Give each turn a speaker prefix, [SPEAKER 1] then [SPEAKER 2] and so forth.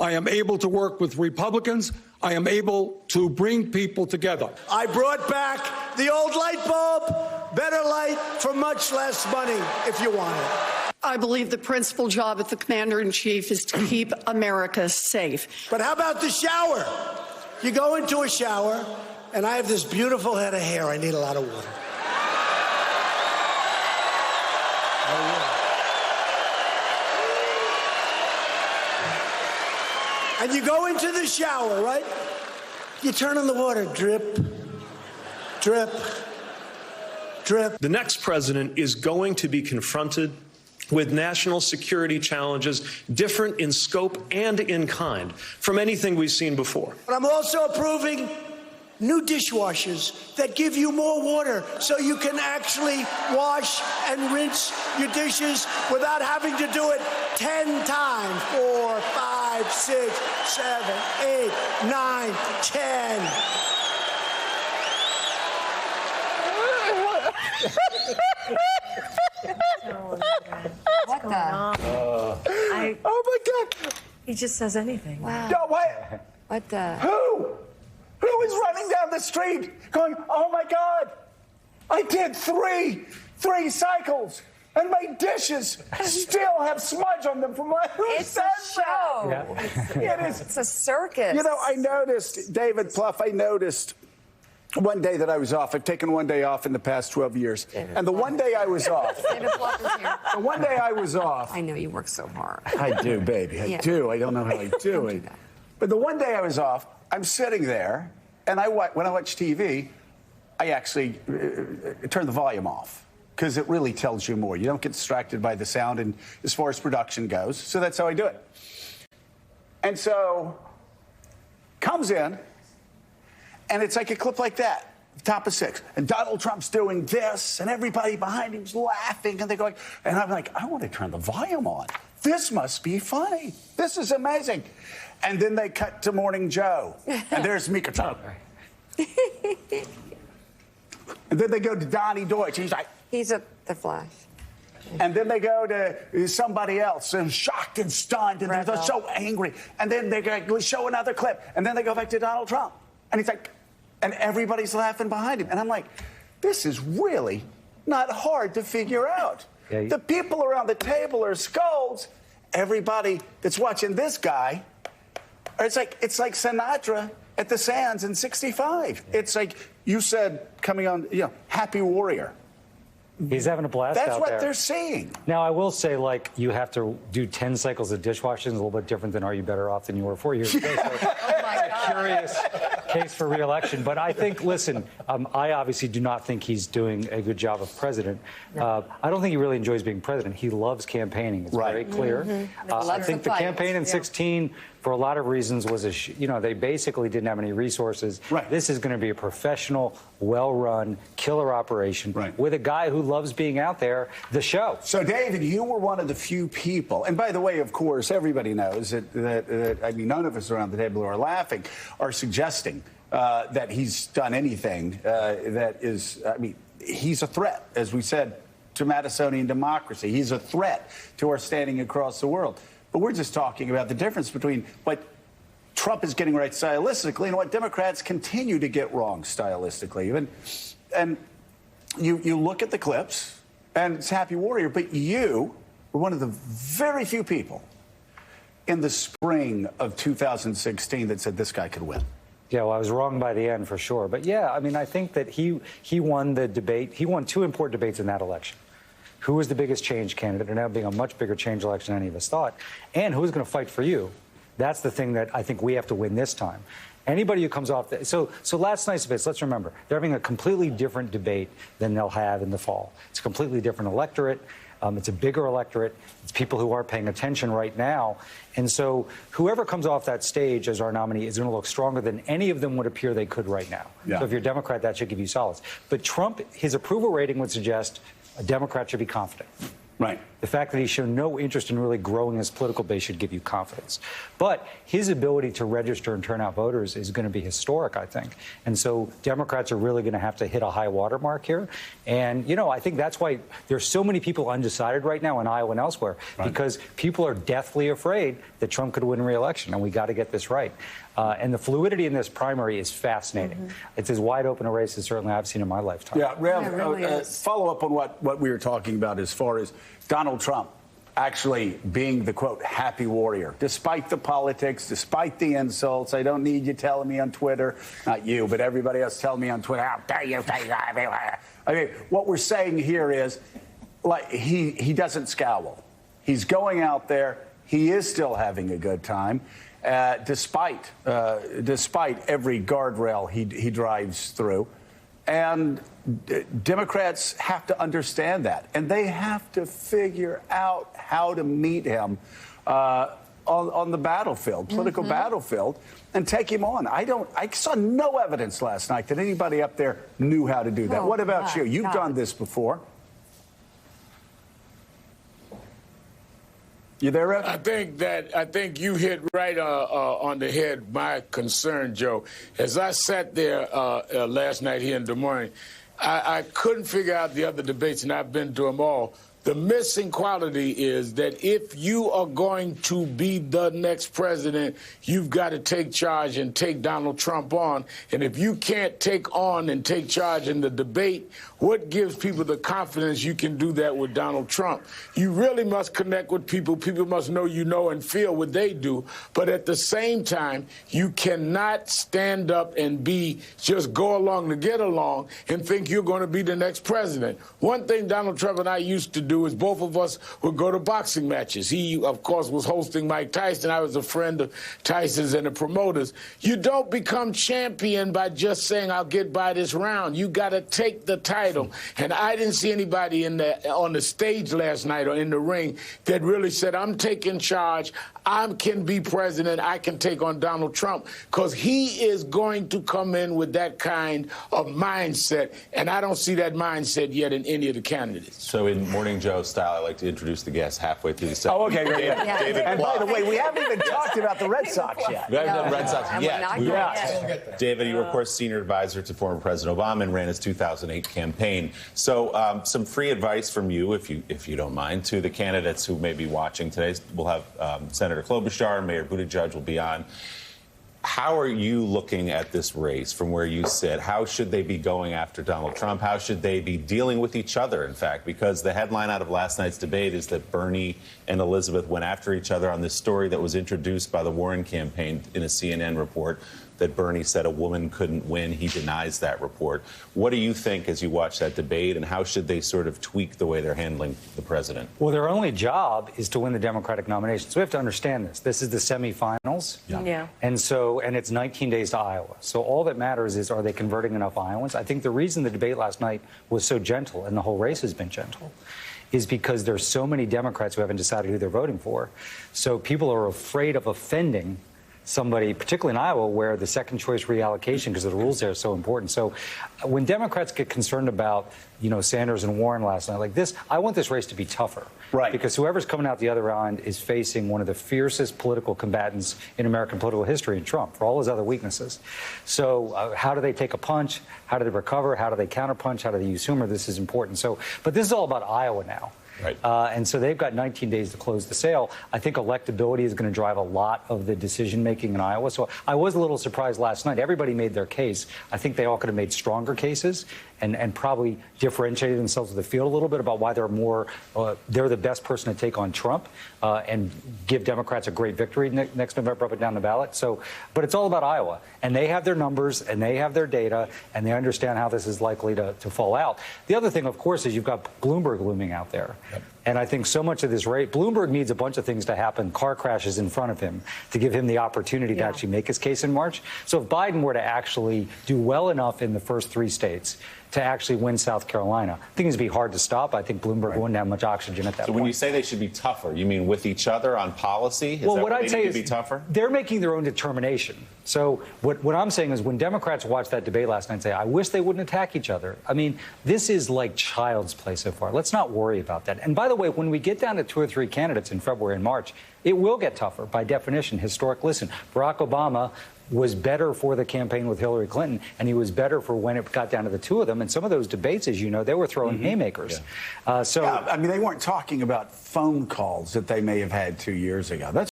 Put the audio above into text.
[SPEAKER 1] I am able to work with Republicans. I am able to bring people together.
[SPEAKER 2] I brought back the old light bulb, better light for much less money if you want it.
[SPEAKER 3] I believe the principal job of the commander-in-chief is to keep America safe.
[SPEAKER 2] But how about the shower? You go into a shower, and I have this beautiful head of hair. I need a lot of water. And you go into the shower, right? You turn on the water, drip, drip, drip.
[SPEAKER 4] The next president is going to be confronted with national security challenges different in scope and in kind from anything we've seen before.
[SPEAKER 2] But I'm also approving new dishwashers that give you more water so you can actually wash and rinse your dishes without having to do it 10 times. 4, 5, 6, 7, 8, 9, 10.
[SPEAKER 5] What the?
[SPEAKER 6] Oh my God!
[SPEAKER 5] He just says anything.
[SPEAKER 6] Wow. No, what?
[SPEAKER 5] What the?
[SPEAKER 6] Who is running down the street going, oh my God, I did three cycles and my dishes still have smudge on them from last.
[SPEAKER 5] It's a show.
[SPEAKER 6] Yeah. It is.
[SPEAKER 5] It's a circus.
[SPEAKER 6] You know, I noticed, David Plouffe, I noticed one day that I was off. I've taken one day off in the past 12 years. And the one day I was off.
[SPEAKER 5] David Plouffe is here.
[SPEAKER 6] The one day I was off.
[SPEAKER 5] I know you work so hard.
[SPEAKER 6] I do, baby. I do. I don't know how I do it. But the one day I was off, I'm sitting there, and when I watch TV, I actually turn the volume off because it really tells you more. You don't get distracted by the sound, and as far as production goes, so that's how I do it. And so, comes in, and it's like a clip like that, top of 6, and Donald Trump's doing this, and everybody behind him's laughing, and they're going, and I'm like, I want to turn the volume on. This must be funny. This is amazing. And then they cut to Morning Joe, and there's Mika Trump. And then they go to Donnie Deutsch. He's like...
[SPEAKER 5] He's at the Flash.
[SPEAKER 6] And then they go to somebody else, and shocked and stunned, and they're so angry. And then they show another clip, and then they go back to Donald Trump. And he's like... And everybody's laughing behind him. And I'm like, this is really not hard to figure out. Yeah, the people around the table are scolds. Everybody that's watching this guy... It's like Sinatra at the Sands in '65. It's like you said, coming on, Happy Warrior.
[SPEAKER 7] He's having a blast out there.
[SPEAKER 6] That's what they're seeing.
[SPEAKER 7] Now, I will say, like, you have to do 10 cycles of dishwashing. Is a little bit different than Are You Better Off Than You Were 4 years ago. So
[SPEAKER 5] oh, my God.
[SPEAKER 7] Curious case for re-election. But I think, listen, I obviously do not think he's doing a good job of president. No. I don't think he really enjoys being president. He loves campaigning. It's very clear. Mm-hmm. I think the campaign in 16, for a lot of reasons, was they basically didn't have any resources.
[SPEAKER 6] Right.
[SPEAKER 7] This is going to be a professional, well-run, killer operation with a guy who loves being out there, the show.
[SPEAKER 6] So, David, you were one of the few people, and by the way, of course, everybody knows that I mean, none of us around the table who are laughing are suggesting that he's done anything that is, I mean, he's a threat, as we said, to Madisonian democracy. He's a threat to our standing across the world. But we're just talking about the difference between what Trump is getting right stylistically and what Democrats continue to get wrong stylistically. And you look at the clips, and it's Happy Warrior, but you were one of the very few people in the spring of 2016 that said this guy could win.
[SPEAKER 7] Yeah, well, I was wrong by the end for sure. But yeah, I mean, I think that he won the debate. He won 2 important debates in that election. Who was the biggest change candidate? And now being a much bigger change election than any of us thought. And who's going to fight for you? That's the thing that I think we have to win this time. Anybody who comes off so last night's debates, let's remember, they're having a completely different debate than they'll have in the fall. It's a completely different electorate. It's a bigger electorate. It's people who are paying attention right now. And so whoever comes off that stage as our nominee is going to look stronger than any of them would appear they could right now. Yeah. So if you're a Democrat, that should give you solace. But Trump, his approval rating would suggest a Democrat should be confident.
[SPEAKER 6] Right.
[SPEAKER 7] The fact that he's shown no interest in really growing his political base should give you confidence. But his ability to register and turn out voters is going to be historic, I think. And so Democrats are really going to have to hit a high watermark here. And, you know, I think that's why there's so many people undecided right now in Iowa and elsewhere, because people are deathly afraid that Trump could win re-election, and we got to get this right. And the fluidity in this primary is fascinating. It's as wide open a race as certainly I've seen in my lifetime.
[SPEAKER 6] Yeah, Rev,
[SPEAKER 5] It really is.
[SPEAKER 6] follow up on what we were talking about as far as Donald Trump actually being the, quote, happy warrior, despite the politics, despite the insults. I don't need you telling me on Twitter, not you, but everybody else telling me on Twitter, how dare you say that? I mean, what we're saying here is, like, he doesn't scowl. He's going out there. He is still having a good time. Despite every guardrail he drives through. And Democrats have to understand that. And they have to figure out how to meet him on the battlefield, political battlefield, and take him on. I saw no evidence last night that anybody up there knew how to do that.
[SPEAKER 5] Oh,
[SPEAKER 6] What about you?
[SPEAKER 5] my
[SPEAKER 6] You've
[SPEAKER 5] God.
[SPEAKER 6] done this before. You there, Rev?
[SPEAKER 8] I think you hit right on the head my concern, Joe. As I sat there last night here in Des Moines, I couldn't figure out the other debates, and I've been to them all. The missing quality is that if you are going to be the next president, you've got to take charge and take Donald Trump on. And if you can't take on and take charge in the debate, what gives people the confidence you can do that with Donald Trump? You really must connect with people. People must know you know and feel what they do. But at the same time, you cannot stand up and just go along to get along and think you're going to be the next president. One thing Donald Trump and I used to do is both of us would go to boxing matches. He, of course, was hosting Mike Tyson. I was a friend of Tyson's and the promoters. You don't become champion by just saying, I'll get by this round. You got to take the title. And I didn't see anybody on the stage last night or in the ring that really said, I'm taking charge. I can be president. I can take on Donald Trump, because he is going to come in with that kind of mindset. And I don't see that mindset yet in any of the candidates.
[SPEAKER 9] So in Morning Joe style, I like to introduce the guests halfway through the segment.
[SPEAKER 6] Oh, okay, great.
[SPEAKER 5] Yeah.
[SPEAKER 9] David
[SPEAKER 6] And by
[SPEAKER 9] Plouffe.
[SPEAKER 6] the way, we haven't even talked about the Red Sox yet.
[SPEAKER 9] We haven't done Red Sox
[SPEAKER 5] and
[SPEAKER 9] yet.
[SPEAKER 5] we're not
[SPEAKER 9] We
[SPEAKER 5] going
[SPEAKER 9] will.
[SPEAKER 5] to.
[SPEAKER 9] David, you were, of course, senior advisor to former President Obama and ran his 2008 campaign. So some free advice from you, if you don't mind, to the candidates who may be watching today. We'll have Senator Klobuchar, Mayor Buttigieg will be on. How are you looking at this race from where you sit? How should they be going after Donald Trump? How should they be dealing with each other, in fact? Because the headline out of last night's debate is that Bernie and Elizabeth went after each other on this story that was introduced by the Warren campaign in a CNN report that Bernie said a woman couldn't win. He denies that report. What do you think as you watch that debate, and how should they sort of tweak the way they're handling the president?
[SPEAKER 7] Well, their only job is to win the Democratic nomination. So we have to understand this. This is the semifinals.
[SPEAKER 5] Yeah.
[SPEAKER 7] And it's 19 days to Iowa. So all that matters is, are they converting enough Iowans? I think the reason the debate last night was so gentle, and the whole race has been gentle, is because there's so many Democrats who haven't decided who they're voting for. So people are afraid of offending somebody, particularly in Iowa, where the second choice reallocation, because the rules there are so important. So when Democrats get concerned about, Sanders and Warren last night like this, I want this race to be tougher.
[SPEAKER 6] Right.
[SPEAKER 7] Because whoever's coming out the other end is facing one of the fiercest political combatants in American political history in Trump, for all his other weaknesses. So how do they take a punch? How do they recover? How do they counterpunch? How do they use humor? This is important. But this is all about Iowa now.
[SPEAKER 9] Right.
[SPEAKER 7] And so they've got 19 days to close the sale. I think electability is going to drive a lot of the decision-making in Iowa. So I was a little surprised last night. Everybody made their case. I think they all could have made stronger cases and probably differentiated themselves with the field a little bit about why they're the best person to take on Trump and give Democrats a great victory next November up and down the ballot. But it's all about Iowa. And they have their numbers and they have their data and they understand how this is likely to fall out. The other thing, of course, is you've got Bloomberg looming out there. Yep. And I think so much of this race, Bloomberg needs a bunch of things to happen, car crashes in front of him, to give him the opportunity to actually make his case in March. So if Biden were to actually do well enough in the first 3 states to actually win South Carolina, I think it's going to be hard to stop. I think Bloomberg wouldn't have much oxygen at that point.
[SPEAKER 9] So when you say they should be tougher, you mean with each other on policy? Is
[SPEAKER 7] well,
[SPEAKER 9] that
[SPEAKER 7] what I'd
[SPEAKER 9] they
[SPEAKER 7] say
[SPEAKER 9] need
[SPEAKER 7] is
[SPEAKER 9] to be tougher?
[SPEAKER 7] They're making their own determination. So what I'm saying is when Democrats watched that debate last night and say, I wish they wouldn't attack each other. I mean, this is like child's play so far. Let's not worry about that. And by the way, way, when we get down to 2 or 3 candidates in February and March, it will get tougher by definition. Historic. Listen, Barack Obama was better for the campaign with Hillary Clinton, and he was better for when it got down to the two of them. And some of those debates, as you know, they were throwing haymakers.
[SPEAKER 6] I mean, they weren't talking about phone calls that they may have had 2 years ago. That's